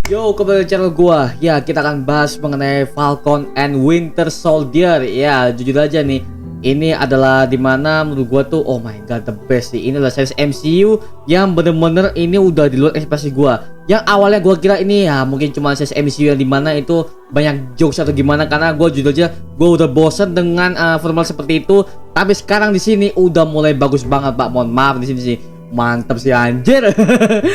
Yo, kembali ke channel gua. Ya, kita akan bahas mengenai Falcon and Winter Soldier. Ya, jujur aja nih, ini adalah dimana menurut gua tuh, oh my god, the best sih. Ini adalah series MCU yang bener-bener ini udah di luar ekspektasi gua. Yang awalnya gua kira ini ya mungkin cuma series MCU yang dimana itu banyak jokes atau gimana, karena gua jujur aja gua udah bosen dengan formal seperti itu. Tapi sekarang di sini udah mulai bagus banget, Pak. Mohon maaf di sini sih. Mantap sih anjir.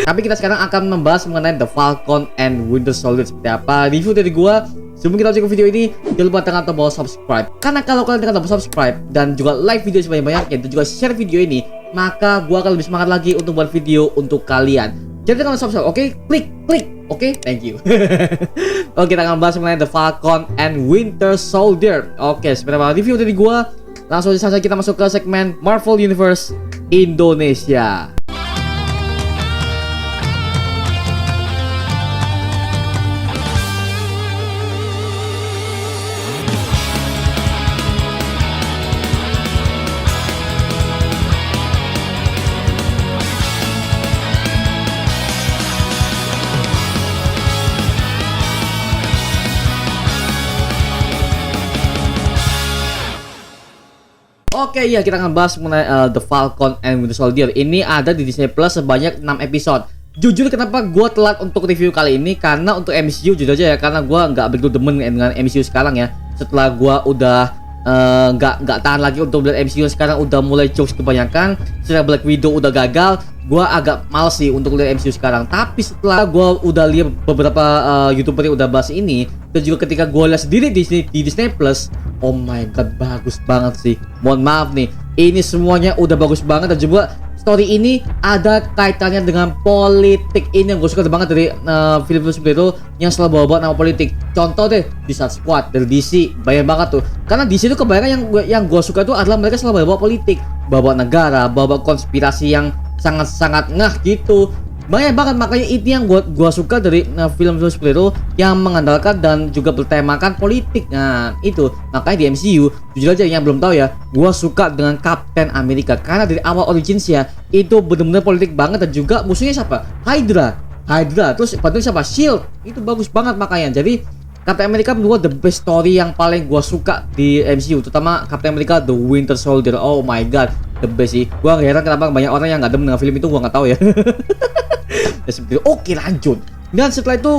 Tapi kita sekarang akan membahas mengenai The Falcon and Winter Soldier seperti apa review dari gua. Sebelum kita lanjut ke video ini, jangan lupa tekan tombol subscribe. Karena kalau kalian tekan tombol subscribe dan juga like video sebanyak-banyaknya dan juga share video ini, maka gua akan lebih semangat lagi untuk buat video untuk kalian. Jadi tekan subscribe, oke? Klik, oke? Thank you. Oke, kita akan bahas mengenai The Falcon and Winter Soldier. Oke, seperti apa review dari gua? Langsung saja kita masuk ke segmen Marvel Universe Indonesia. Oke, ya kita akan bahas mengenai The Falcon and Winter Soldier. Ini ada di Disney Plus sebanyak 6 episode. Jujur kenapa gue telat untuk review kali ini, karena untuk MCU jujur aja ya, karena gue nggak begitu demen dengan MCU sekarang ya. Setelah gue udah nggak tahan lagi untuk melihat MCU sekarang, udah mulai jokes kebanyakan. Setelah Black Widow udah gagal, gue agak males sih untuk lihat MCU sekarang. Tapi setelah gue udah lihat beberapa YouTuber yang udah bahas ini, dan juga ketika gue lihat sendiri di Disney Plus, oh my god, bagus banget sih. Mohon maaf nih, ini semuanya udah bagus banget, dan juga story ini ada kaitannya dengan politik. Ini yang gue suka banget dari film-film seperti itu yang selalu bawa nama politik. Contoh deh, di Squad dari DC, banyak banget tuh. Karena DC itu kebanyakan yang gue suka itu adalah mereka selalu bawa politik, bawa negara, bawa konspirasi yang sangat-sangat ngah gitu. Banyak banget, makanya itu yang gua suka dari film-film seperti itu yang mengandalkan dan juga bertemakan politik. Nah itu makanya di MCU jujur aja yang belum tahu ya, gua suka dengan Captain America karena dari awal originsnya itu benar-benar politik banget. Dan juga musuhnya siapa? Hydra. Terus bantuin siapa? Shield. Itu bagus banget makanya. Jadi Captain America menurut gua the best story yang paling gua suka di MCU, terutama Captain America The Winter Soldier. Oh my god, the best sih. Gua nggak heran kenapa banyak orang yang nggak demen dengan film itu, gua nggak tahu ya. Oke, lanjut. Dan setelah itu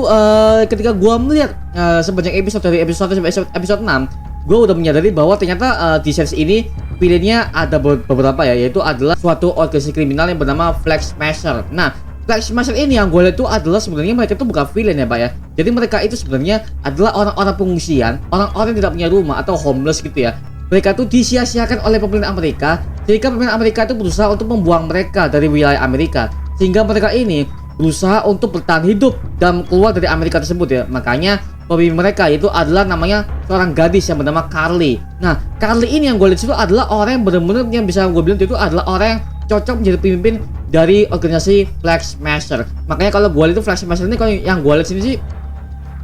ketika gua melihat sebanyak episode dari episode 1 sampai episode 6, gua udah menyadari bahwa ternyata di series ini villainnya ada beberapa ya, yaitu adalah suatu organisasi kriminal yang bernama Flag Smasher. Nah, Flag Smasher ini yang gue lihat itu adalah sebenarnya mereka itu bukan villain ya, Pak ya. Jadi mereka itu sebenarnya adalah orang-orang pengungsian, orang-orang yang tidak punya rumah atau homeless gitu ya. Mereka itu disia-siakan oleh pemerintah Amerika, sehingga pemerintah Amerika itu berusaha untuk membuang mereka dari wilayah Amerika. Sehingga mereka ini berusaha untuk bertahan hidup dan keluar dari Amerika tersebut ya. Makanya pemimpin mereka itu adalah namanya seorang gadis yang bernama Carly. Nah, Carly ini yang gue lihat itu adalah orang yang benar-benar yang bisa gue bilang itu adalah orang yang cocok menjadi pemimpin dari organisasi Flag Smasher. Makanya kalau gue lihat itu Flag Smasher ini, kalau yang gue lihat sini sih,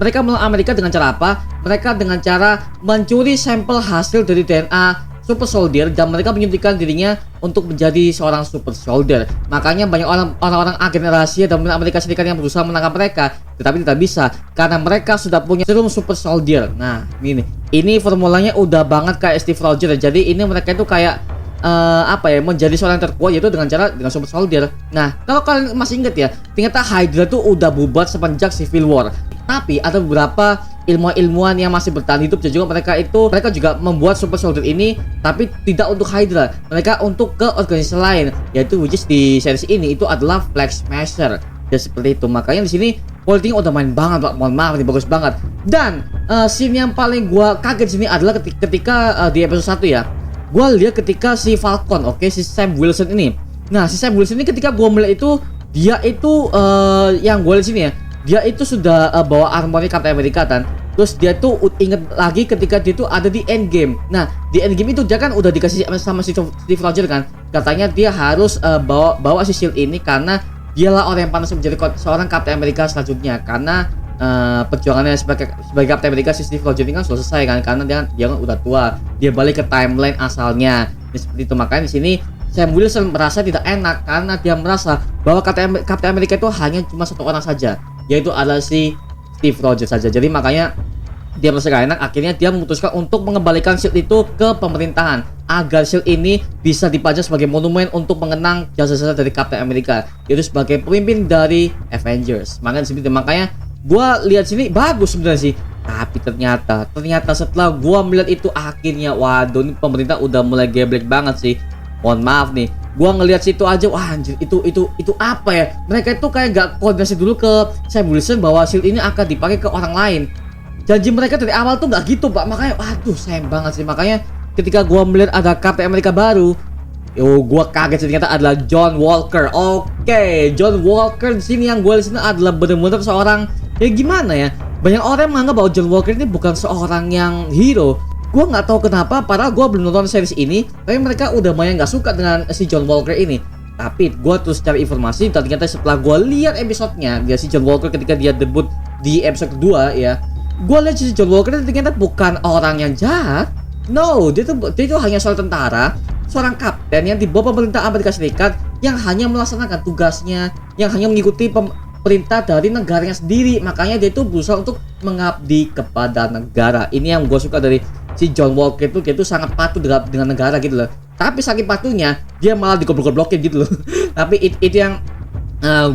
mereka melawan Amerika dengan cara apa? Mereka dengan cara mencuri sampel hasil dari DNA Super Soldier dan mereka menyuntikkan dirinya untuk menjadi seorang Super Soldier. Makanya banyak orang-orang agen rahasia dan Amerika Serikat yang berusaha menangkap mereka, tetapi tidak bisa karena mereka sudah punya serum Super Soldier. Nah, ini formulanya udah banget kayak Steve Rogers. Jadi ini mereka itu kayak menjadi seorang yang terkuat, yaitu dengan Super Soldier. Nah, kalau kalian masih ingat ya, ternyata Hydra tuh udah bubar semenjak Civil War. Tapi ada beberapa ilmuwan yang masih bertahan hidup, dan juga mereka juga membuat Super Soldier ini, tapi tidak untuk Hydra, mereka untuk ke organisasi lain, yaitu which is di series ini itu adalah Flag Smasher. Ya seperti itu. Makanya di sini politiknya udah main banget, Pak. Mohon maaf, ini bagus banget. Dan scene yang paling gua kaget sini adalah ketika di episode 1 ya. Gue lihat ketika si Falcon, si Sam Wilson ini. Nah, si Sam Wilson ini ketika gue melihat itu, dia itu yang gue lihat sini ya, dia itu sudah bawa armornya Captain America kan. Terus dia tuh inget lagi ketika dia tuh ada di Endgame. Nah, di Endgame itu dia kan udah dikasih sama si Steve Rogers kan. Katanya dia harus bawa si shield ini karena dialah orang yang pantas menjadi seorang Captain America selanjutnya. Karena perjuangannya sebagai Captain America si Steve Rogers ini kan sudah selesai kan, karena dia kan udah tua, dia balik ke timeline asalnya. Seperti itu. Makanya di sini Sam Wilson merasa tidak enak karena dia merasa bahwa Captain America itu hanya cuma satu orang saja. yaitu adalah si Steve Rogers saja. Jadi makanya dia merasa gak enak, akhirnya dia memutuskan untuk mengembalikan Shield itu ke pemerintahan agar Shield ini bisa dipajang sebagai monumen untuk mengenang jasa-jasa dari Captain America, yaitu sebagai pemimpin dari Avengers. Makanya gua lihat sini bagus sebenarnya sih, tapi ternyata setelah gua melihat itu akhirnya waduh, ini pemerintah udah mulai geblek banget sih. Mohon maaf nih, gua ngelihat situ aja, wah anjir, itu apa ya? Mereka itu kayak gak koordinasi dulu ke Sam Wilson bahwa Shield ini akan dipakai ke orang lain. Janji mereka dari awal tuh nggak gitu, Pak. Makanya waduh, sayang banget sih. Makanya ketika gua melihat ada Captain America baru, gua kaget sih, ternyata adalah John Walker. Oke, John Walker di sini yang gua lihat adalah benar-benar seorang, ya gimana ya? Banyak orang menganggap bahwa John Walker ini bukan seorang yang hero. Gua nggak tahu kenapa, padahal gua belum nonton series ini, tapi mereka udah banyak nggak suka dengan si John Walker ini. Tapi gua terus cari informasi, dan ternyata setelah gua lihat episodenya, dia si John Walker ketika dia debut di episode kedua ya, gua lihat si John Walker ternyata bukan orang yang jahat. No, dia itu hanya seorang tentara, seorang kapten yang di bawah pemerintah Amerika Serikat yang hanya melaksanakan tugasnya, yang hanya mengikuti perintah dari negaranya sendiri. Makanya dia itu berusaha untuk mengabdi kepada negara. Ini yang gue suka dari si John Walker itu, dia itu sangat patuh dengan negara gitu loh. Tapi saking patuhnya, dia malah digoblok-goblokin gitu loh. Tapi itu yang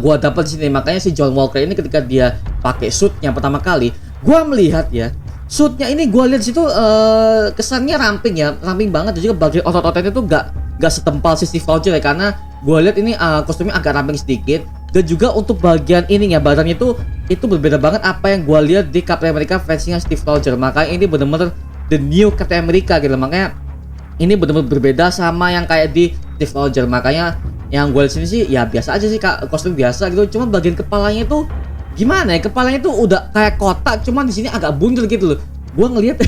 gue dapat di sini. Makanya si John Walker ini ketika dia pakai suitnya pertama kali, gua melihat ya, suitnya ini gua lihat situ kesannya ramping ya, ramping banget, dan juga bagian otot-ototnya tuh gak setempal si Steve Rogers ya, karena gua lihat ini kostumnya agak ramping sedikit, dan juga untuk bagian ini ya, badannya itu berbeda banget apa yang gua lihat di Captain America versinya Steve Rogers. Makanya ini benar-benar the new Captain America gitu, makanya ini benar-benar berbeda sama yang kayak di Steve Rogers. Makanya yang gua lihat sini sih ya biasa aja sih, kostum biasa gitu, cuma bagian kepalanya itu gimana ya, kepalanya tuh udah kayak kotak, cuman di sini agak buncel gitu loh. Gua ngelihat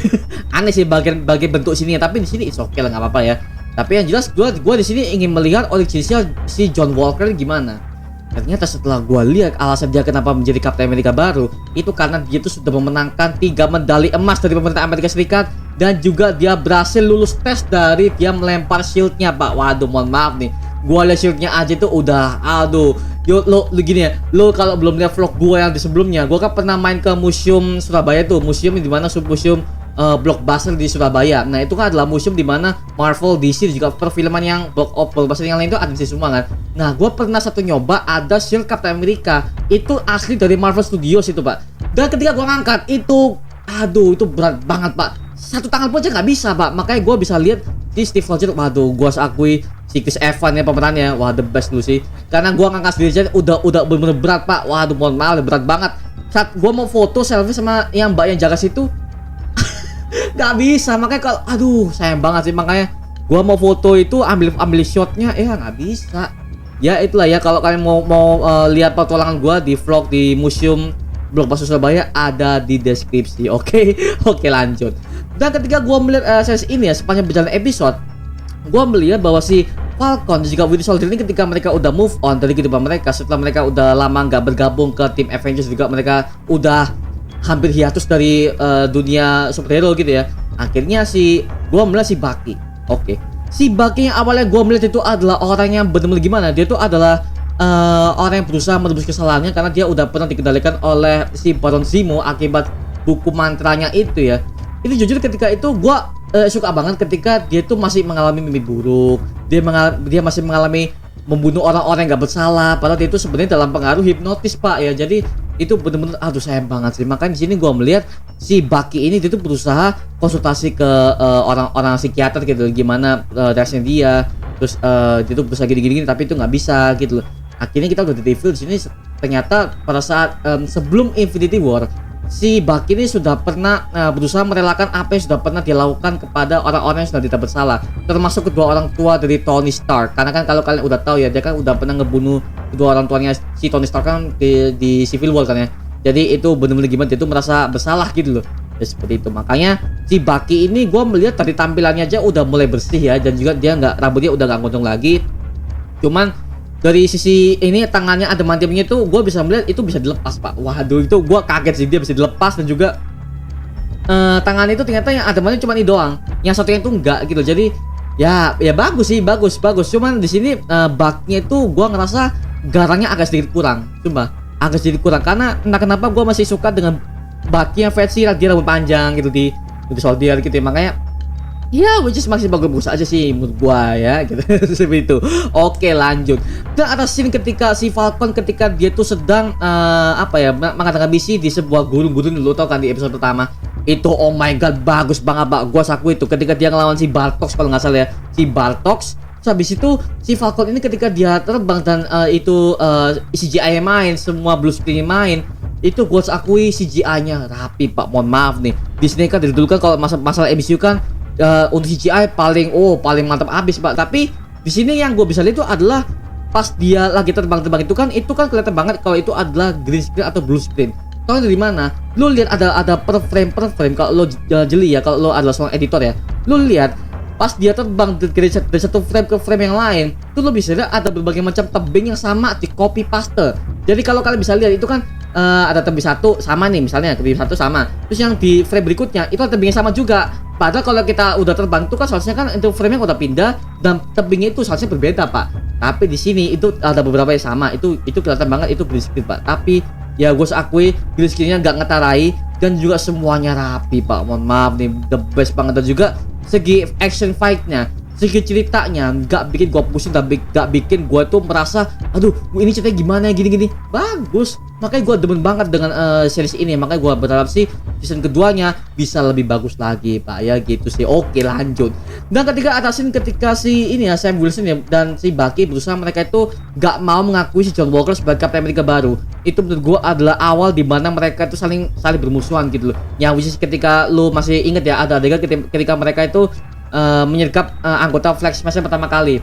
aneh sih bagian bentuk sini ya, tapi di sini it's okay lah, nggak apa-apa ya. Tapi yang jelas gua di sini ingin melihat original si John Walker gimana. Ternyata setelah gua lihat alasan dia kenapa menjadi Captain America baru, itu karena dia itu sudah memenangkan 3 medali emas dari pemerintah Amerika Serikat, dan juga dia berhasil lulus tes dari dia melempar shieldnya, Pak. Waduh, mohon maaf nih, gua lihat shieldnya aja tuh udah aduh. Yo, lo gini ya, lo kalau belum lihat vlog gue yang di sebelumnya, gue kan pernah main ke museum Surabaya tuh, museum di mana museum blockbuster di Surabaya. Nah itu kan adalah museum di mana Marvel, DC, juga perfilman yang blockbuster yang lain itu ada di semua kan. Nah gue pernah satu nyoba ada shield Captain America, itu asli dari Marvel Studios itu, Pak. Dan ketika gue ngangkat itu, aduh itu berat banget, Pak. Satu tangan pun aja nggak bisa, Pak. Makanya gue bisa lihat di Steve Rogers, waduh, gue harus akui si Chris Evans ya pemerannya, wah the best dulu sih. Karena gua ngangkat sendiri aja udah bener-bener berat, Pak. Waduh, mohon maaf, berat banget. Saat gua mau foto selfie sama yang mbak yang jaga situ, nggak bisa. Makanya kalau aduh sayang banget sih, makanya gua mau foto itu ambil shotnya ya nggak bisa. Ya itulah ya, kalau kalian mau lihat petualangan gua di vlog di museum Blockbuster Surabaya ada di deskripsi. Oke, lanjut. Dan ketika gua melihat series ini ya, sepanjang berjalan episode, gua melihat bahwa si Falcon dan juga Winter Soldier ini ketika mereka udah move on dari kehidupan mereka, setelah mereka udah lama nggak bergabung ke tim Avengers, juga mereka udah hampir hiatus dari dunia superhero gitu ya. Akhirnya gua melihat si Bucky. Oke. Si Bucky yang awalnya gua melihat itu adalah orang yang benar-benar gimana? Dia tuh adalah orang yang berusaha menebus kesalahannya karena dia udah pernah dikendalikan oleh si Baron Zemo akibat buku mantranya itu ya. Itu jujur ketika itu gua suka banget ketika dia tuh masih mengalami mimpi buruk, dia masih mengalami membunuh orang-orang yang gak bersalah, padahal dia itu sebenarnya dalam pengaruh hipnotis, Pak ya. Jadi itu bener-bener aduh sayang banget sih. Makanya di sini gua melihat si Bucky ini dia tuh berusaha konsultasi ke orang-orang psikiater gitu, gimana reaksinya dia, terus dia tuh berusaha gini-gini tapi itu nggak bisa gitu loh. Akhirnya kita udah di review di sini, ternyata pada saat sebelum Infinity War, si Bucky ini sudah pernah berusaha merelakan apa yang sudah pernah dilakukan kepada orang-orang yang sudah tidak bersalah, termasuk kedua orang tua dari Tony Stark. Karena kan kalau kalian udah tahu ya, dia kan udah pernah ngebunuh kedua orang tuanya si Tony Stark kan di Civil War kan ya. Jadi itu benar-benar gimana, dia tuh merasa bersalah gitu loh. Ya seperti itu. Makanya si Bucky ini gue melihat dari tampilannya aja udah mulai bersih ya, dan juga dia rambutnya udah nggak gondrong lagi. Cuman dari sisi ini tangannya adamantiumnya tuh gue bisa melihat itu bisa dilepas, Pak. Waduh, itu gue kaget sih dia bisa dilepas, dan juga tangannya itu ternyata yang adamantium cuma ini doang, yang satunya itu enggak gitu. Jadi ya bagus sih, bagus. Cuman di sini bugnya itu gue ngerasa garangnya agak sedikit kurang, cuma agak sedikit kurang, karena entah kenapa gue masih suka dengan Bucky yang versi dia rambut panjang gitu di Soldier gitu ya. Makanya ya, which is masih bagus aja sih menurut gua ya gitu. Seperti itu. Oke, lanjut. Dan ada scene ketika si Falcon ketika dia tuh sedang mengadakan misi di sebuah gunung-gunung, lo tau kan di episode pertama. Itu oh my god, bagus banget Pak. Gua saku itu ketika dia ngelawan si Bartox kalau nggak salah ya. Si Bartox. Terus habis itu si Falcon ini ketika dia terbang dan CGI main, semua blue screen main. Itu gue akui CGI-nya rapi Pak. Mohon maaf nih. Di sini kan dulu kan kalau masalah MCU kan untuk CGI paling mantap habis Pak. Tapi di sini yang gue bisa lihat itu adalah pas dia lagi terbang-terbang itu kan kelihatan banget kalau itu adalah green screen atau blue screen. Tahu dari mana? Lu lihat ada per frame kalau lo jeli ya, kalau lo adalah seorang editor ya. Lu lihat pas dia terbang dari satu frame ke frame yang lain, tuh lo bisa lihat ada berbagai macam tebing yang sama di copy paste. Jadi kalau kalian bisa lihat itu kan ada tebing satu sama nih, misalnya tebing satu sama, terus yang di frame berikutnya itu ada tebingnya sama juga. Padahal kalau kita udah terbang itu kan seharusnya kan itu frame-nya udah pindah dan tebingnya itu seharusnya berbeda Pak. Tapi di sini itu ada beberapa yang sama, itu kelihatan banget itu green screen Pak. Tapi ya gue akui green screen-nya nggak ngetarai dan juga semuanya rapi Pak. Mohon maaf nih, the best banget. Dan juga segi action fight-nya, segi ceritanya nggak bikin gue pusing, nggak bikin gue tuh merasa aduh ini ceritanya gimana gini bagus. Makanya gue demen banget dengan series ini. Makanya gue berharap sih season keduanya bisa lebih bagus lagi Pak ya gitu sih. Oke, lanjut. Dan ketika ada scene ketika si ini ya Sam Wilson ya dan si Bucky berusaha, mereka itu nggak mau mengakui si John Walker sebagai Captain America baru. Itu menurut gue adalah awal di mana mereka itu saling bermusuhan gitu loh. Yang which is ketika lu masih inget ya, ada adegan ketika mereka itu menyergap anggota Flag Smash pertama kali.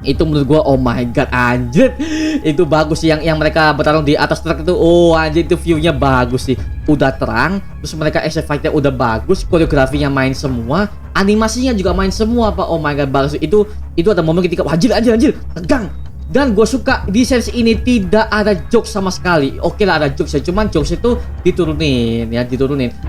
Itu menurut gua oh my god anjir, itu bagus sih yang mereka bertarung di atas truk itu. Oh anjir, itu view-nya bagus sih, udah terang, terus mereka action fight-nya udah bagus, koreografinya main semua, animasinya juga main semua Pak. Oh my god, bagus. Itu ada momen ketika anjir tegang. Dan gue suka di series ini tidak ada jokes sama sekali. Oke lah ada jokes ya, cuman jokes itu diturunin.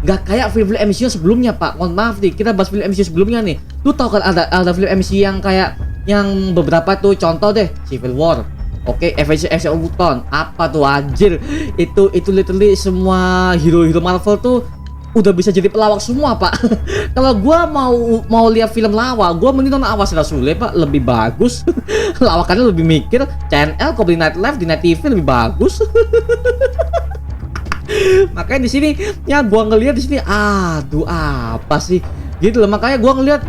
Gak kayak film MCU sebelumnya Pak. Mohon maaf nih, kita bahas film MCU sebelumnya nih. Lu tau kan ada film MCU yang kayak yang beberapa tuh, contoh deh Civil War. Oke, Avengers Age of Ultron. Apa tuh anjir? Itu literally semua hero-hero Marvel tuh udah bisa jadi pelawak semua Pak. Kalau gua mau lihat film lawak, gua mending nonton Awas Rasule Pak, lebih bagus. Lawakannya lebih mikir. CNL, Comedy Night Live di Night TV lebih bagus. Makanya di sini ya gua ngelihat di sini aduh apa sih gitu loh. Makanya gua ngelihat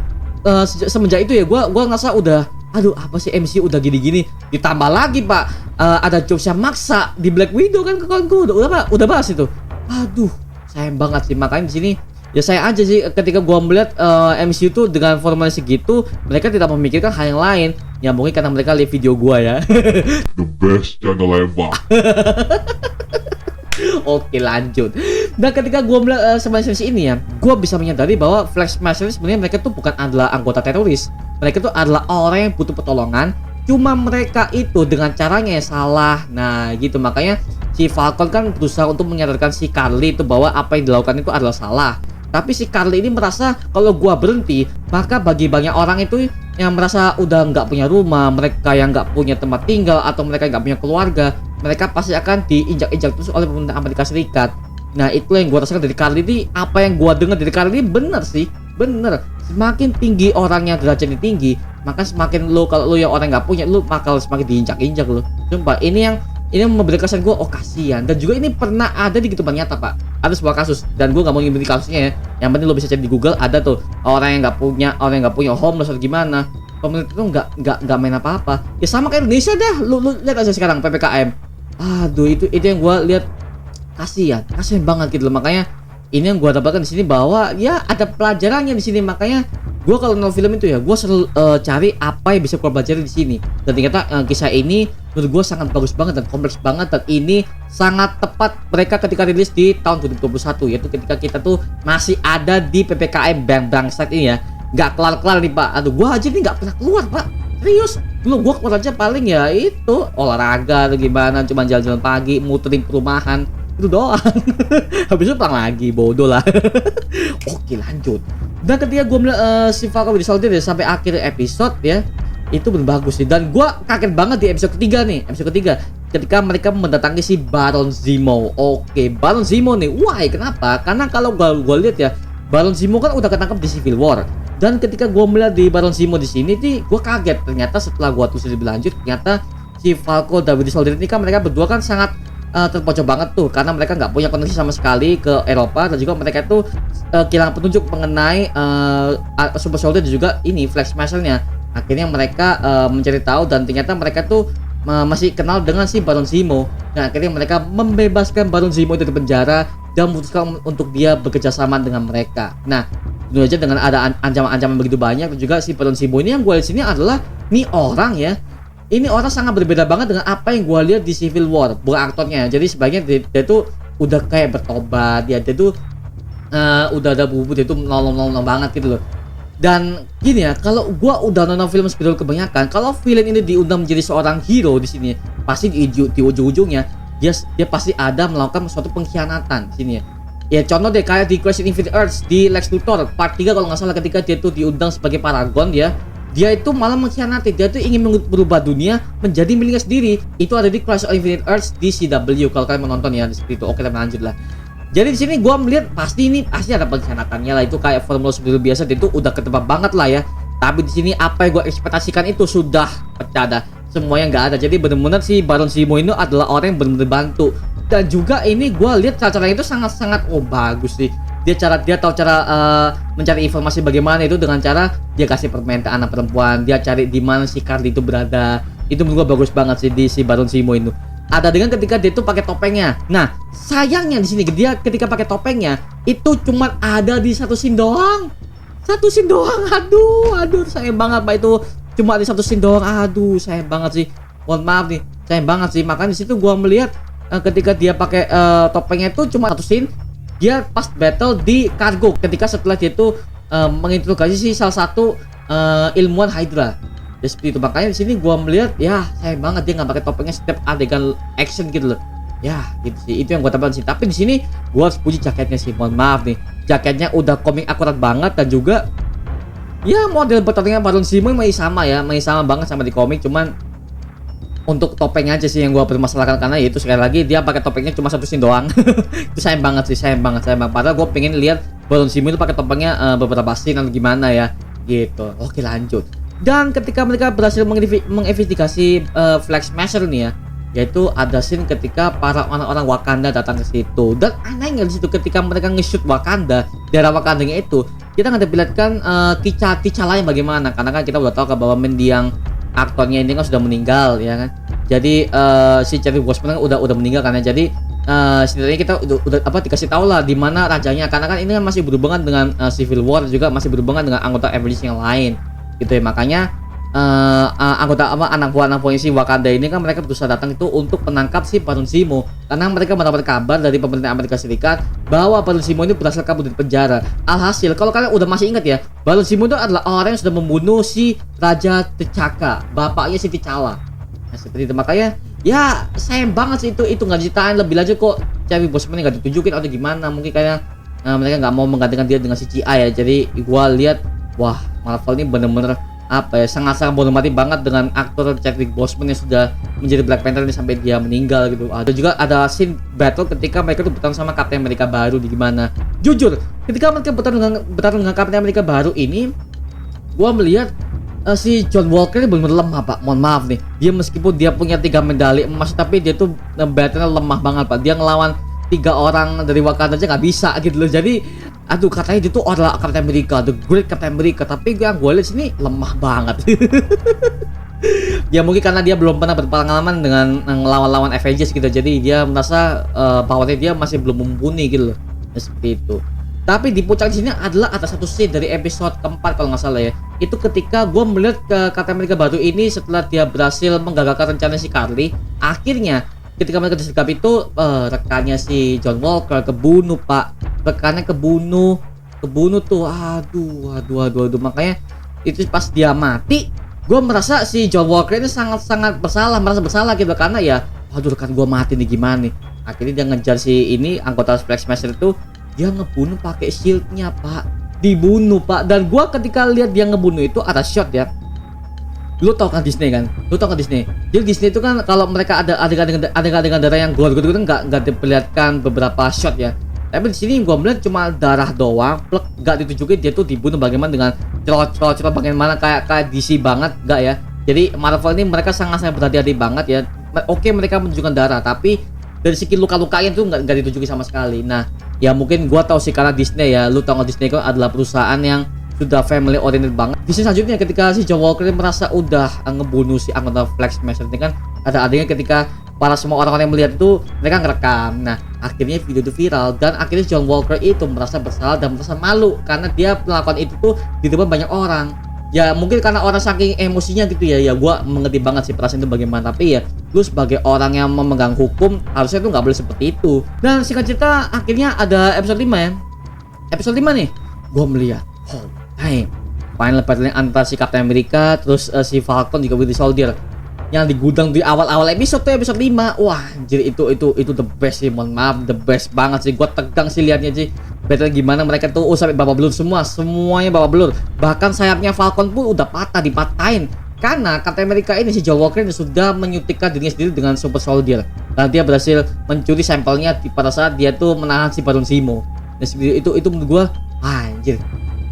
semenjak itu ya gua ngerasa udah aduh apa sih MC udah gini-gini. Ditambah lagi Pak ada jokes yang maksa di Black Widow kan, kawanku udah bahas itu. Aduh sayang banget sih. Makanya di sini ya saya aja sih ketika gua melihat MCU tuh dengan formasi segitu, mereka tidak memikirkan hal yang lain. Ya mungkin karena mereka lihat video gua ya. The best channel ever. Oke, lanjut. Dan ketika gua melihat series ini ya, gua bisa menyadari bahwa Flag Smash sebenarnya mereka tuh bukan adalah anggota teroris. Mereka tuh adalah orang yang butuh pertolongan. Cuma mereka itu dengan caranya yang salah. Nah gitu, makanya si Falcon kan berusaha untuk menyadarkan si Carly itu bahwa apa yang dilakukan itu adalah salah. Tapi si Carly ini merasa kalau gua berhenti, maka bagi banyak orang itu yang merasa udah nggak punya rumah, mereka yang nggak punya tempat tinggal, atau mereka nggak punya keluarga, mereka pasti akan diinjak-injak terus oleh pemerintah Amerika Serikat. Nah itu yang gua rasakan dari Carly ini. Apa yang gua dengar dari Carly ini bener sih, bener. Semakin tinggi orangnya derajatnya tinggi, maka semakin lo, kalau lo yang orang nggak punya, lo bakal semakin diinjak-injak lo. Sumpah ini memberi kesan gue, oh kasihan. Dan juga ini pernah ada di kehidupan nyata Pak. Ada sebuah kasus, dan gue nggak mau nyebutin kasusnya ya. Yang penting lo bisa cari di Google, ada tuh orang yang nggak punya homeless atau gimana. Pemerintah tuh nggak main apa-apa. Ya sama kayak Indonesia dah. Lo lihat aja sekarang PPKM. Aduh itu yang gue lihat, kasihan banget gitu loh. Makanya ini yang gue dapatkan di sini bahwa ya ada pelajarannya di sini. Makanya gue kalau nonton film itu ya gue selalu cari apa yang bisa gue pelajari di sini. Dan ternyata kisah ini menurut gue sangat bagus banget dan kompleks banget, dan ini sangat tepat mereka ketika rilis di tahun 2021, yaitu ketika kita tuh masih ada di PPKM bangsat ini ya, nggak kelar nih Pak. Aduh gue aja nih nggak pernah keluar Pak, serius. Dulu gue keluar aja paling ya itu olahraga atau gimana, cuma jalan-jalan pagi, muterin perumahan, itu doang. Habis itu pulang lagi, bodoh lah. Oke lanjut. Dan ketika gue melihat si Falcon Winter Soldier ya, sampai akhir episode ya, itu benar bagus sih. Dan gua kaget banget di episode ketiga nih, ketika mereka mendatangi si Baron Zemo. Oke, Baron Zemo nih, why? Kenapa? Karena kalau gua lihat ya, Baron Zemo kan udah ketangkap di Civil War. Dan ketika gua melihat di Baron Zemo di sini nih, gua kaget. Ternyata setelah gua telusuri lebih lanjut, ternyata si Falcon dan Winter Soldier ini kan mereka berdua kan sangat terpojok banget tuh, karena mereka nggak punya koneksi sama sekali ke Eropa, dan juga mereka tuh kehilangan petunjuk mengenai Super Soldier dan juga ini Flag Smasher-nya. Akhirnya mereka mencari tahu, dan ternyata mereka tuh masih kenal dengan si Baron Zemo. Nah, akhirnya mereka membebaskan Baron Zemo dari penjara dan memutuskan untuk dia bekerja sama dengan mereka. Nah, tentu saja dengan ada ancaman-ancaman begitu banyak, dan juga si Baron Zemo ini yang gue lihat sini adalah nih orang ya. Ini orang sangat berbeda banget dengan apa yang gue lihat di Civil War, bukan aktornya. Jadi sebagian dia tuh udah kayak bertobat, dia tuh udah ada bubut, dia tuh nolong banget gitu loh. Dan gini ya, kalau gue udah nonton film superhero kebanyakan, kalau villain ini diundang menjadi seorang hero di sini, pasti di ujung-ujungnya dia pasti ada melakukan suatu pengkhianatan di sini ya. Ya contoh deh kayak di Crisis on Infinite Earths di Lex Luthor part 3 kalau nggak salah, ketika dia tuh diundang sebagai Paragon, dia itu malah mengkhianati. Dia tuh ingin merubah dunia menjadi miliknya sendiri. Itu ada di Crisis on Infinite Earths di CW kalau kalian menonton ya, seperti itu. Oke, kita lanjut lah. Jadi di sini gua melihat pasti ada pengkhianatannya lah. Itu kayak formula superhero biasa, dia itu udah ketebak banget lah ya. Tapi di sini apa yang gua ekspektasikan itu sudah pecah dah. Semuanya nggak ada. Jadi benar-benar si Baron Zemo ini adalah orang yang benar-benar bantu. Dan juga ini gua lihat cara-caranya itu sangat-sangat bagus sih. Dia tahu cara mencari informasi bagaimana itu dengan cara dia kasih permen ke anak perempuan, dia cari di mana si Carly itu berada. Itu menurut gua bagus banget sih di si Baron Zemo itu. Ada dengan ketika dia itu pakai topengnya. Nah, sayangnya di sini dia ketika pakai topengnya itu cuma ada di satu scene doang. Satu scene doang. Aduh, sayang banget Pak, itu cuma di satu scene doang. Aduh, sayang banget sih. Mohon maaf nih, sayang banget sih. Makanya di situ gua melihat ketika dia pakai topengnya itu cuma satu scene. Dia pas battle di kargo ketika setelah dia itu menginterogasi si salah satu ilmuwan Hydra. Ya seperti itu. Makanya di sini gua melihat ya sayang banget dia nggak pakai topengnya setiap adegan action gitu loh. Ya gitu sih, itu yang gua tambahin sih. Tapi di sini gua harus puji jaketnya sih. Mohon maaf nih, jaketnya udah komik akurat banget, dan juga ya model bertandingnya Baron Zemo masih sama banget sama di komik. Cuman untuk topengnya aja sih yang gua permasalahkan, karena yaitu sekali lagi dia pakai topengnya cuma satu scene doang. Itu sayang banget. Padahal gua pengen lihat Baron Zemo itu pakai topengnya beberapa scene atau gimana ya gitu. Oke, lanjut. Dan ketika mereka berhasil menginvestigasi Flag Smasher nih ya, yaitu ada scene ketika para orang-orang Wakanda datang ke situ. Dan anehnya di situ ketika mereka nge-shoot Wakanda, daerah Wakandanya itu, kita nggak diperlihatkan T'Challa yang bagaimana, karena kan kita udah tahu bahwa mendiang aktornya ini kan sudah meninggal ya kan. Jadi si Chadwick Boseman kan udah meninggal kan ya. Jadi sebenarnya kita udah dikasih tahu lah di mana rajanya, karena kan ini kan masih berhubungan dengan Civil War, juga masih berhubungan dengan anggota Avengers yang lain gitu ya. Makanya anak buah si Wakanda ini kan mereka berusaha datang itu untuk menangkap si Baron Zemo, karena mereka mendapat kabar dari pemerintah Amerika Serikat bahwa Baron Zemo ini berhasil kabur dari penjara. Alhasil kalau kalian udah masih ingat ya, Baron Zemo itu adalah orang yang sudah membunuh si Raja T'Chaka, bapaknya si T'Challa. Nah, seperti itu. Makanya ya sayang banget sih itu nggak diceritain lebih lanjut kok. Chadwick Boseman nggak ditunjukin atau gimana, mungkin kayak mereka nggak mau menggantikan dia dengan CGI ya. Jadi gua lihat wah, Marvel ini bener-bener sangat-sangat menghormati banget dengan aktor Chadwick Boseman yang sudah menjadi Black Panther ini sampai dia meninggal gitu. Ada juga ada scene battle ketika mereka tuh bertarung sama Captain America baru di gimana. Jujur, ketika mereka bertarung dengan Captain America baru ini, gua melihat si John Walker ini benar-benar lemah Pak. Mohon maaf nih, dia meskipun dia punya 3 medali emas, tapi dia tuh battle-nya lemah banget Pak. Dia ngelawan 3 orang dari Wakanda aja nggak bisa gitu loh. Jadi aduh, katanya dia tuh adalah Captain America, the great Captain America, tapi yang gue lihat sini lemah banget. Ya mungkin karena dia belum pernah berpengalaman dengan lawan-lawan Avengers gitu, jadi dia merasa powernya dia masih belum mumpuni gitu loh. Ya, seperti itu. Tapi di puncak di sini adalah ada satu scene dari episode keempat kalau nggak salah ya. Itu ketika gue melihat ke Captain America baru ini setelah dia berhasil menggagalkan rencana si Carly, akhirnya ketika mereka disergap itu rekannya si John Walker kebunuh Pak. Rekannya kebunuh tuh. Aduh. Makanya itu pas dia mati, gue merasa si John Walker ini sangat-sangat merasa bersalah gitu, karena ya aduh, rekan gue mati nih, gimana nih. Akhirnya dia ngejar si ini anggota Flag Smasher itu, dia ngebunuh pakai shieldnya Pak. Dibunuh Pak. Dan gue ketika lihat dia ngebunuh itu ada shot ya lu tau kan Disney kan? Lu tau kan Disney? Jadi Disney itu kan kalau mereka ada adegan darah yang gore gitu kan nggak diperlihatkan beberapa shot ya. Tapi di sini gua melihat cuma darah doang, plek, nggak ditunjukin dia tuh dibunuh bagaimana dengan cerot bagaimana kayak DC banget, nggak ya? Jadi Marvel ini mereka sangat-sangat berhati-hati banget ya. Oke mereka menunjukkan darah, tapi dari segi luka-lukanya tuh nggak ditunjukin sama sekali. Nah, ya mungkin gua tahu sih karena Disney ya. Lu tahu nggak Disney itu adalah perusahaan yang sudah family oriented banget. Di sini selanjutnya ketika si John Walker merasa udah ngebunuh si anggota Flag Smasher ini kan ada adegan ketika para semua orang-orang yang melihat itu mereka ngerekam. Nah, akhirnya video itu viral dan akhirnya John Walker itu merasa bersalah dan merasa malu karena dia melakukan itu tuh di depan banyak orang. Ya mungkin karena orang saking emosinya gitu ya. Ya gua mengerti banget sih perasaan itu bagaimana, tapi ya lu sebagai orang yang memegang hukum harusnya tuh nggak boleh seperti itu. Dan singkat cerita akhirnya ada episode 5 ya. Episode 5 nih gua melihat final battle antara si Captain America terus si Falcon juga Winter Soldier yang di gudang di awal-awal episode 5. Wah anjir itu the best sih, mohon maaf the best banget sih. Gua tegang sih liatnya sih battle gimana mereka tuh sampai babak belur semuanya babak belur. Bahkan sayapnya Falcon pun udah dipatahin karena Captain America ini si John Walker sudah menyuntikkan dirinya sendiri dengan Super Soldier dan dia berhasil mencuri sampelnya pada saat dia tuh menahan si Baron Zemo. Dan itu menurut gua anjir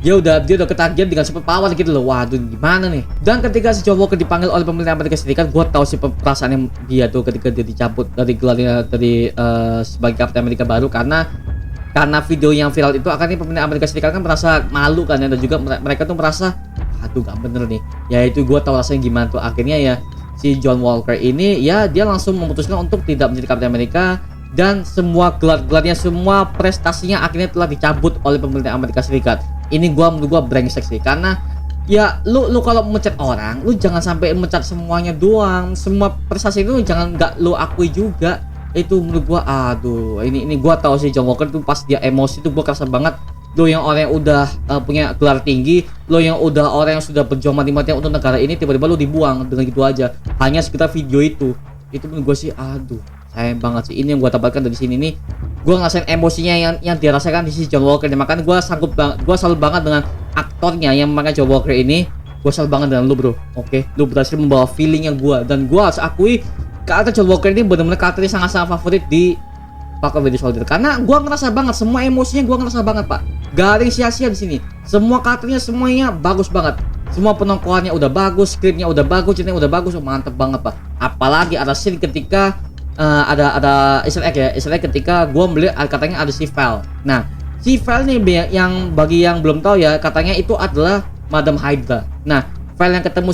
dia udah ketagihan dengan super power gitu loh. Waduh gimana nih. Dan ketika si John Walker dipanggil oleh pemerintah Amerika Serikat, gue tahu sih perasaan dia tuh ketika dia dicabut dari gelarnya dari sebagai Captain America baru karena video yang viral itu akhirnya pemerintah Amerika Serikat kan merasa malu kan ya, dan juga mereka tuh merasa aduh gak bener nih. Ya itu gue tahu rasanya gimana tuh. Akhirnya ya si John Walker ini ya dia langsung memutuskan untuk tidak menjadi Captain America dan semua gelar-gelarnya, semua prestasinya akhirnya telah dicabut oleh pemerintah Amerika Serikat. Ini menurut gua brengsek sih karena ya lu kalau mencat orang lu jangan sampai mencat semuanya doang, semua prestasi itu jangan nggak lu akui juga. Itu menurut gua aduh ini gua tahu sih John Walker tuh pas dia emosi tuh gua kerasa banget. Lo yang orang yang udah punya gelar tinggi, lo yang udah orang yang sudah berjuang mati-matian untuk negara ini, tiba-tiba lo dibuang dengan gitu aja hanya sekitar video itu menurut gua sih aduh sayang banget sih. Ini yang gua dapatkan dari sini nih, gua ngerasain emosinya yang dirasakan di si John Walker. Makanya gua salut banget dengan aktornya yang memakai John Walker ini. Gua salut banget dengan lu bro. Oke, lu berhasil membawa feelingnya gua, dan gua harus akui karakter John Walker ini benar-benar karakter yang sangat-sangat favorit di Falcon Winter Soldier karena gua ngerasa banget semua emosinya, gua ngerasa banget pak, gak ada yang sia-sia di sini. Semua karakternya semuanya bagus banget, semua penongkolannya udah bagus, skripnya udah bagus, ceritanya udah bagus, mantep banget pak. Apalagi ada scene ketika ada Easter egg ketika gua melihat katanya ada si Val. Nah si Val nih yang bagi yang belum tahu ya, katanya itu adalah Madam Hydra. Nah Val yang ketemu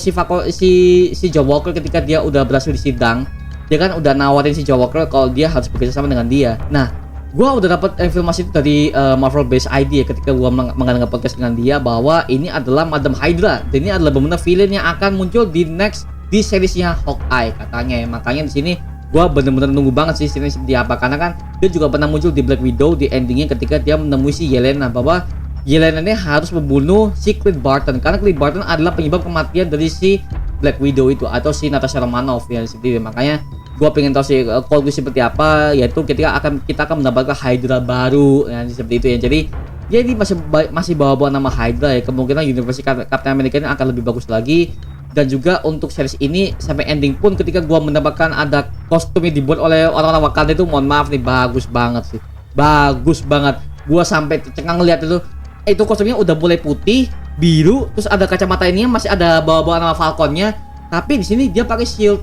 si John Walker ketika dia udah berhasil disidang, dia kan udah nawarin si John Walker kalau dia harus bekerja sama dengan dia. Nah gua udah dapat informasi itu dari Marvel Base ID ya, ketika gua mengadakan podcast dengan dia bahwa ini adalah Madam Hydra dan ini adalah benar-benar villain yang akan muncul di seriesnya Hawkeye katanya ya. Makanya di sini gua bener-bener nunggu banget sih ini seperti apa, karena kan dia juga pernah muncul di Black Widow di endingnya ketika dia menemui si Yelena, bahwa Yelena ini harus membunuh si Clint Barton karena Clint Barton adalah penyebab kematian dari si Black Widow itu atau si Natasha Romanoff ya seperti itu. Makanya gua pengen tahu sih konklusi seperti apa, yaitu kita akan mendapatkan Hydra baru ya seperti itu ya. Jadi ya ini masih bawa nama Hydra ya, kemungkinan universe Captain America ini akan lebih bagus lagi. Dan juga untuk series ini sampai ending pun ketika gua mendapatkan ada kostum yang dibuat oleh orang-orang Wakanda itu, mohon maaf nih, bagus banget sih, bagus banget. Gua sampai cengang ngeliat itu kostumnya udah mulai putih, biru, terus ada kacamata ini masih ada bawa-bawa nama Falconnya, tapi di sini dia pakai shield.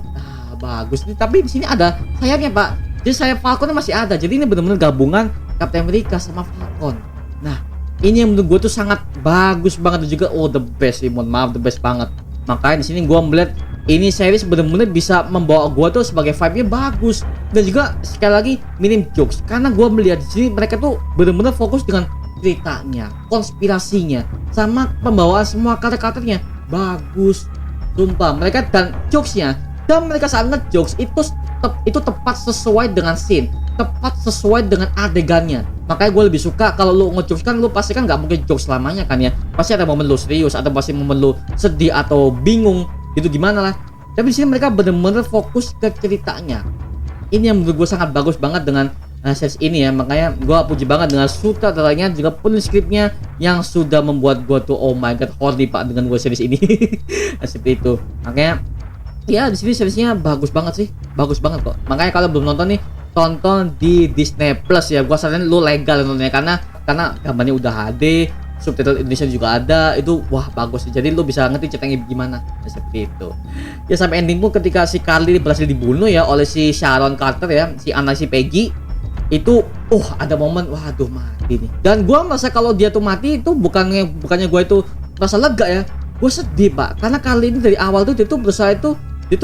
Bagus nih, tapi di sini ada sayapnya pak, jadi sayap Falconnya masih ada. Jadi ini benar-benar gabungan Captain America sama Falcon. Nah ini yang menurut gue tuh sangat bagus banget dan juga the best sih, mohon maaf the best banget. Makanya di sini gue melihat ini series benar-benar bisa membawa gue tuh sebagai vibe-nya bagus, dan juga sekali lagi minim jokes karena gue melihat di sini mereka tuh benar-benar fokus dengan ceritanya, konspirasinya, sama pembawaan semua karakternya bagus, sumpah. Mereka dan jokesnya, dan mereka saat nge-jokes itu tepat sesuai dengan scene, tepat sesuai dengan adegannya. Makanya gue lebih suka kalau lu ngejokes kan, lu pasti kan nggak mungkin jokes selamanya kan ya, pasti ada momen lu serius, ada pasti momen lu sedih atau bingung gitu gimana lah. Tapi di sini mereka benar-benar fokus ke ceritanya. Ini yang menurut gue sangat bagus banget dengan series ini ya. Makanya gue puji banget dengan sutradaranya juga penulis skripnya yang sudah membuat gue tuh oh my god horny pak dengan gue series ini. Seperti itu. Makanya ya di sini seriesnya bagus banget sih, bagus banget kok. Makanya kalau belum nonton nih, tonton di Disney Plus ya. Gua saranin lu legal nontonnya karena gambarnya udah HD, subtitle Indonesia juga ada. Itu wah bagus sih. Jadi lu bisa ngerti ceritanya gimana. Nah, seperti itu. Ya sampai ending pun ketika si Carly berhasil dibunuh ya oleh si Sharon Carter ya, si anak si Peggy. Itu ada momen waduh mati nih. Dan gua merasa kalau dia tuh mati itu bukannya gua itu merasa lega ya. Gua sedih, Pak. Karena Carly ini dari awal tuh dia tuh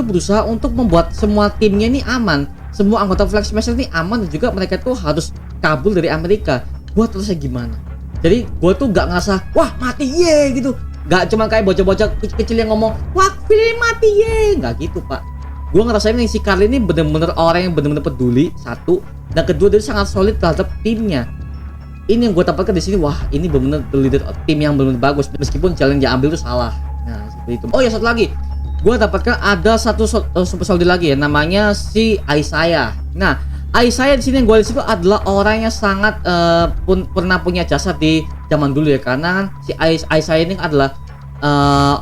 berusaha untuk membuat semua timnya ini aman. Semua anggota Flag Smasher ini aman dan juga mereka tuh harus kabur dari Amerika. Gua terusnya gimana? Jadi gua tuh gak ngerasa wah mati ye gitu. Gak cuma kayak bocah-bocah kecil yang ngomong wah Philly mati ye. Gak gitu pak. Gua ngerasain nih si Carly ini bener-bener orang yang bener-bener peduli. Satu. Dan kedua dia sangat solid terhadap timnya. Ini yang gue dapatkan di sini. Wah ini bener-bener leader tim yang bener-bener bagus. Meskipun jalan yang diambil itu salah. Nah seperti itu. Oh ya satu lagi. Gue dapatkan ada satu super soldier lagi ya. Namanya si Isaiah. Nah Isaiah di sini yang gue lihat itu adalah orang yang sangat pernah punya jasa di zaman dulu ya. Karena si Isaiah ini adalah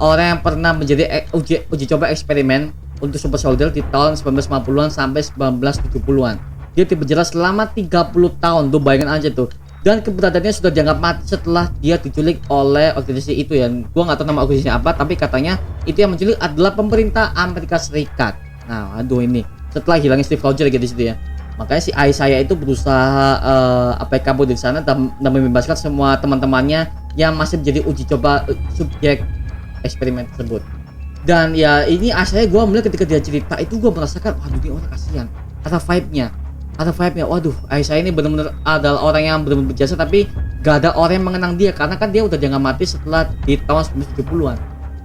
orang yang pernah menjadi uji coba eksperimen untuk super soldier di tahun 1950-an sampai 1970-an. Dia dipenjara selama 30 tahun. Tuh bayangin aja tuh. Dan keberadaannya sudah dianggap mati setelah dia diculik oleh organisasi itu ya. Gua nggak tahu nama organisasi apa, tapi katanya itu yang menculik adalah pemerintah Amerika Serikat. Nah, aduh ini setelah hilangnya Steve Rogers gitu di situ ya. Makanya si Isaiah itu berusaha kabur dari sana dan membebaskan semua teman-temannya yang masih menjadi uji coba subjek eksperimen tersebut. Dan ya ini Isaiah gue melihat ketika dia cerita itu gue merasakan waduh ini orang kasihan. Ada vibe-nya. Waduh, Isaiah ini benar-benar adalah orang yang benar-benar berjasa tapi gak ada orang yang mengenang dia karena kan dia udah dianggap mati setelah di tahun 1970-an.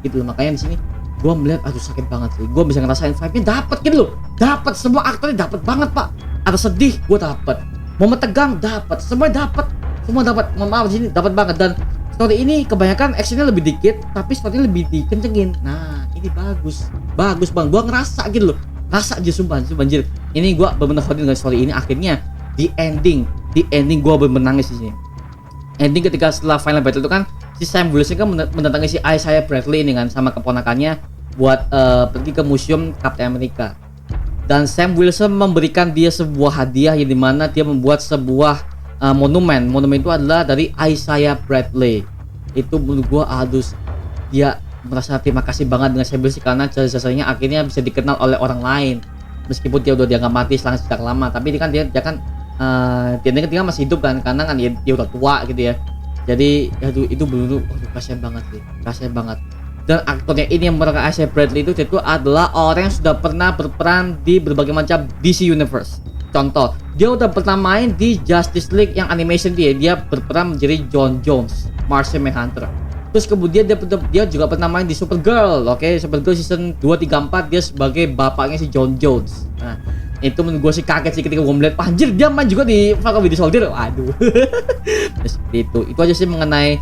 Gitu loh. Makanya di sini gue melihat aduh sakit banget sih. Gue bisa ngerasain vibe-nya dapat gitu loh. Dapat semua aktornya dapat banget, Pak. Ada sedih gue dapat. Momen tegang dapat. Semua dapat. Mohon maaf di sini dapat banget dan story ini kebanyakan actionnya lebih dikit tapi story-nya lebih dikencengin. Nah, ini bagus. Bagus, Bang. Gue ngerasa gitu loh. Rasa aja sumpah anjir. Ini gua bener-bener holding dengan story ini. Akhirnya di ending gua bener-bener nangis di sini. Ending ketika setelah final battle itu kan si Sam Wilson kan mendatangi si Isaiah Bradley ini kan sama keponakannya buat pergi ke museum Captain America. Dan Sam Wilson memberikan dia sebuah hadiah yang dimana dia membuat sebuah monumen. Monumen itu adalah dari Isaiah Bradley. Itu menurut gua dia merasa terima kasih banget dengan Sam Wilson karena jasanya akhirnya bisa dikenal oleh orang lain meskipun dia udah dianggap mati sejak lama tapi dia kan dia masih hidup kan karena kan dia udah tua gitu ya. Jadi itu bener-bener kasihan banget dan aktornya ini yang memerankan Isaiah Bradley itu adalah orang yang sudah pernah berperan di berbagai macam DC Universe. Contoh, dia udah pernah main di Justice League yang animation dia berperan menjadi John Jones, Martian Manhunter. Terus kemudian dia juga pernah main di Supergirl, Supergirl season 2, 3, 4 dia sebagai bapaknya si John Jones. Nah, itu menurut gue sih kaget sih ketika gue melihat, anjir dia main juga di Falcon Winter Soldier. Aduh. Seperti itu aja sih mengenai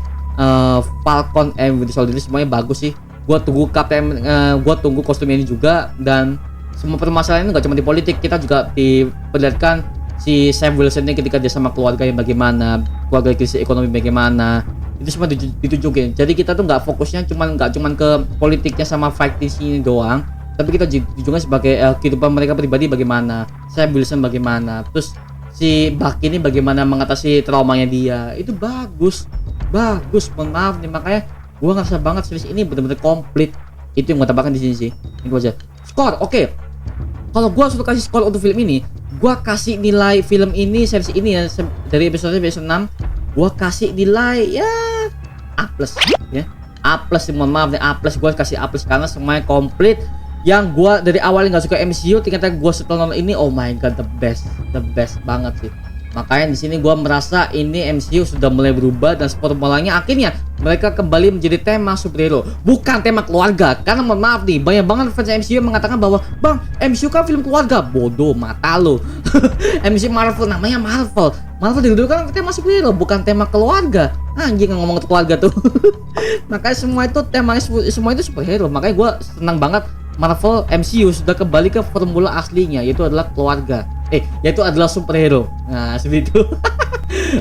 Falcon and Winter Soldier semuanya bagus sih. Gue tunggu kostumnya ini juga dan semua permasalahan ini gak cuma di politik, kita juga diperlihatkan si Sam Wilson ini ketika dia sama keluarganya bagaimana, keluarga krisis ekonomi bagaimana. Itu semua ditunjukin. Jadi kita tuh nggak fokusnya nggak cuman ke politiknya sama fighting sini doang, tapi kita juga sebagai kehidupan mereka pribadi bagaimana, Sam Wilson bagaimana, terus si Bucky ini bagaimana mengatasi traumanya dia. Itu bagus. Mohon maaf nih, makanya gua ngerasa banget series ini benar-benar komplit. Itu yang gua tambahkan di sini sih. Itu aja. Skor, oke. Kalau gua suruh kasih skor untuk film ini, gua kasih nilai film ini series ini ya dari episode 6. Gua kasih nilai ya A+ ya. A+, mohon maaf nih, A+, gua kasih A+ karena semuanya komplit. Yang gua dari awal nggak suka MCU, ternyata gua setelah nonton ini oh my god the best banget sih. Makanya di sini gua merasa ini MCU sudah mulai berubah dan formulanya akhirnya mereka kembali menjadi tema superhero, bukan tema keluarga. Karena mohon maaf nih, banyak banget fans MCU yang mengatakan bahwa bang MCU kan film keluarga. Bodoh mata lo. MCU Marvel namanya Marvel dulu kan tema superhero bukan tema keluarga. Anjing ngomong keluarga tuh. Makanya semua itu superhero. Makanya gue senang banget Marvel MCU sudah kembali ke formula aslinya, yaitu adalah keluarga. yaitu adalah superhero. Nah, seperti itu.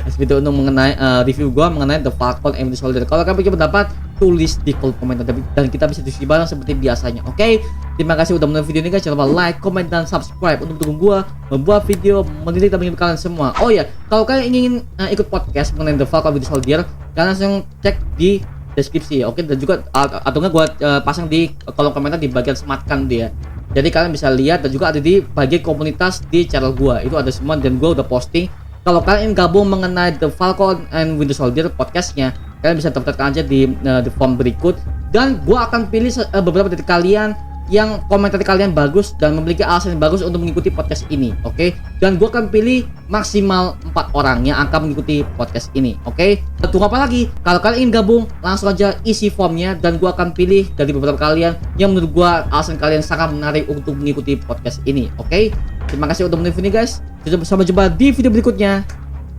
Seperti itu untuk mengenai review gua mengenai The Falcon and Winter Soldier. Kalau kalian punya pendapat, tulis di kolom komentar dan kita bisa diskusi bareng seperti biasanya. Oke? Terima kasih udah menonton video ini guys. Jangan lupa like, comment dan subscribe untuk mendukung gua membuat video mendidik dan menghibur kalian semua. Oh ya, kalau kalian ingin ikut podcast mengenai The Falcon and Winter Soldier, kalian langsung cek di deskripsi ya. Oke, dan juga atau enggak gua pasang di kolom komentar di bagian sematkan dia. Jadi kalian bisa lihat dan juga ada di bagian komunitas di channel gua. Itu ada semua dan gua udah posting. Kalau kalian ingin gabung mengenai The Falcon and Winter Soldier podcastnya, kalian bisa daftarkan aja di form berikut. Dan gua akan pilih beberapa dari kalian yang komentar kalian bagus dan memiliki alasan yang bagus untuk mengikuti podcast ini, oke? Dan gua akan pilih maksimal 4 orang yang akan mengikuti podcast ini, oke? Tunggu apa lagi? Kalau kalian ingin gabung, langsung aja isi formnya dan gua akan pilih dari beberapa kalian yang menurut gua alasan kalian sangat menarik untuk mengikuti podcast ini, oke? Terima kasih udah menonton ini guys. Sampai jumpa di video berikutnya.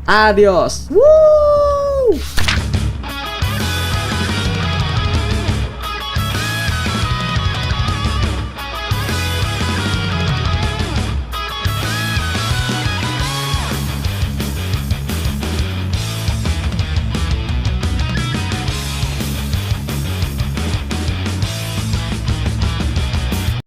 Adios. Woo!